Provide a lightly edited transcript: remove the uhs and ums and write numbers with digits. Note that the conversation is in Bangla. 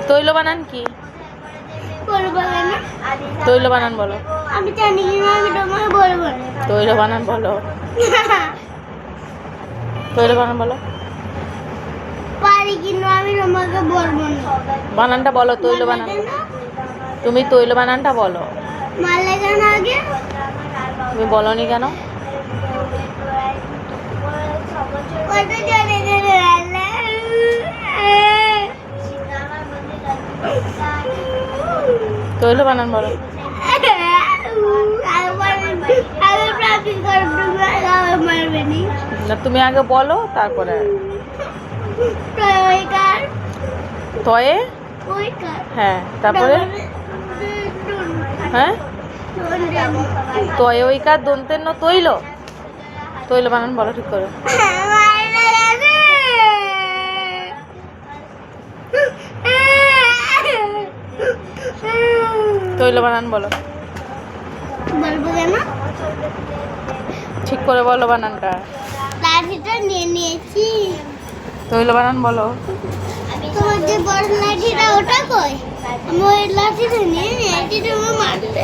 তৈল বানান কি? তৈল বানান বলো। আমি জানি না, আমি তোমাকে বলবো না। তৈল বানান বলো। তৈল বানান বলো। পারি কিন্তু আমি তোমাকে বলবো না। বানানটা বলো, তৈল বানান। তুমি তৈল বানানটা বলো। মারলে কেন আগে? তুমি বলনি কেন? ওটা জানে জানে রান্না। তৈল বানান বলো। আমি প্রাপ্তি করবো, মারবে নি। না, তুমি আগে বলো তারপরে। তয়ে হ্যাঁ, তারপরে হ্যাঁ, তয়ে ওইকার দন্তের ন তৈল। তৈল বানান বলো ঠিক করে। তৈল বানান বলো। বলবো কেন? ঠিক করে বলো বানানটা। লাঠিটা নিয়ে নিয়েছি। তৈল বানান বলো। তোমার যে বড় লাঠিটা ওটা কই? আমি ওই লাঠিটা নিয়ে নিয়েছি, তুমি মারতে।